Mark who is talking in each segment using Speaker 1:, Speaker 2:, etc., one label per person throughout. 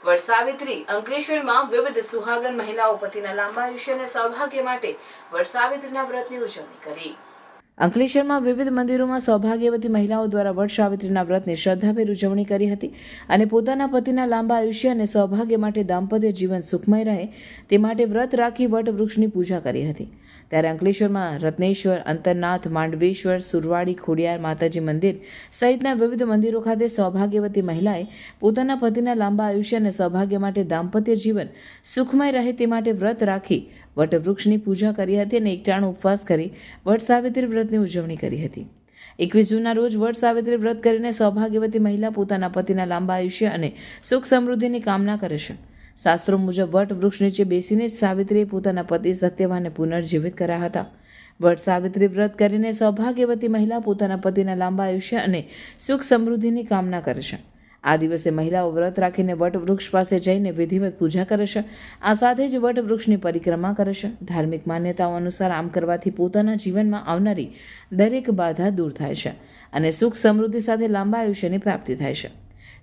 Speaker 1: વટ સાવિત્રી અંકલેશ્વરમાં વિવિધ સુહાગન મહિલાઓ પતિના લાંબા આયુષ્ય અને સૌભાગ્ય માટે વટ સાવિત્રીના વ્રતની ઉજવણી કરી। અંકલેશ્વરમાં વિવિધ મંદિરોમાં સૌભાગ્યવતી મહિલાઓ દ્વારા વટ સાવિત્રીના વ્રતની શ્રદ્ધાભેર ઉજવણી કરી હતી અને પોતાના પતિના લાંબા આયુષ્ય અને સૌભાગ્ય માટે દાંપત્ય જીવન સુખમય રહે તે માટે વ્રત રાખી વટ વૃક્ષની પૂજા કરી હતી। ત્યારે અંકલેશ્વરમાં રત્નેશ્વર, અંતરનાથ, માંડવેશ્વર, સુરવાડી, ખોડિયાર માતાજી મંદિર સહિતના વિવિધ મંદિરો ખાતે સૌભાગ્યવતી મહિલાએ પોતાના પતિના લાંબા આયુષ્ય અને સૌભાગ્ય માટે દાંપત્ય જીવન સુખમય રહે તે માટે વ્રત રાખી વટ વૃક્ષની પૂજા કરી હતી અને એકટાણું ઉપવાસ કરી વટ સાવિત્રી વ્રતની ઉજવણી કરી હતી। 21 જૂનના રોજ વટ સાવિત્રી વ્રત કરીને સૌભાગ્યવતી મહિલા પોતાના પતિના લાંબા આયુષ્ય અને સુખ સમૃદ્ધિની કામના કરે છે। શાસ્ત્રો મુજબ વટ વૃક્ષ નીચે બેસીને જ સાવિત્રીએ પોતાના પતિ સત્યવાનને પુનર્જીવિત કર્યા હતા। વટ સાવિત્રી વ્રત કરીને સૌભાગ્યવતી મહિલા પોતાના પતિના લાંબા આયુષ્ય અને સુખ સમૃદ્ધિની કામના કરે છે। આ દિવસે મહિલાઓ વ્રત રાખીને વટ વૃક્ષ પાસે જઈને વિધિવત પૂજા કરે છે। આ સાથે જ વટ વૃક્ષની પરિક્રમા કરે છે। ધાર્મિક માન્યતાઓ અનુસાર આમ કરવાથી પોતાના જીવનમાં આવનારી દરેક બાધા દૂર થાય છે અને સુખ સમૃદ્ધિ સાથે લાંબા આયુષ્યની પ્રાપ્તિ થાય છે।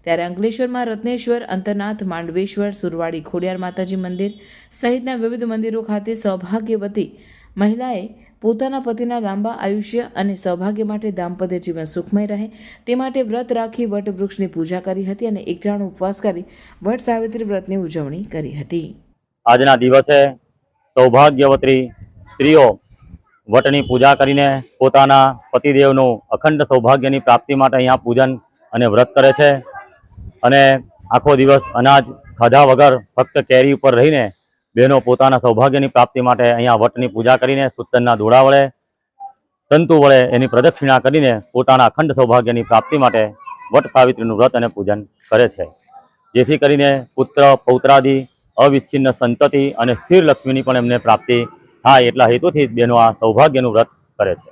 Speaker 1: ત્યારે અંકલેશ્વરમાં રત્નેશ્વર, અંતરનાથ, માંડવેશ્વર, સુરવાડી, ખોડિયાર માતાજી મંદિર સહિતના વિવિધ મંદિરો ખાતે સૌભાગ્યવતી મહિલાએ પોતાના પતિના લાંબા આયુષ્ય અને સૌભાગ્ય માટે દાંપત્ય જીવન સુખમય રહે તે માટે વ્રત રાખી વટ વૃક્ષની પૂજા કરી હતી અને એકટાણું ઉપવાસ કરી વટ સાવિત્રી વ્રતની ઉજવણી કરી હતી।
Speaker 2: આજના દિવસે સૌભાગ્યવતી સ્ત્રીઓ વટની પૂજા કરીને પોતાના પતિદેવનું અખંડ સૌભાગ્યની પ્રાપ્તિ માટે અહીંયા પૂજન અને વ્રત કરે છે અને આખો દિવસ અનાજ ખાધા વગર ફક્ત કેરી ઉપર રહીને બહેનો પોતાના સૌભાગ્યની પ્રાપ્તિ માટે અહીંયા વટની પૂજા કરીને સૂતરના દોડા વડે, તંતુ વડે એની પ્રદક્ષિણા કરીને પોતાના અખંડ સૌભાગ્યની પ્રાપ્તિ માટે વટ સાવિત્રીનું વ્રત અને પૂજન કરે છે, જેથી કરીને પુત્ર પૌત્રાદિ અવિચ્છિન્ન સંતતિ અને સ્થિર લક્ષ્મીની પણ એમને પ્રાપ્તિ થાય એટલા હેતુથી બહેનો આ સૌભાગ્યનું વ્રત કરે છે।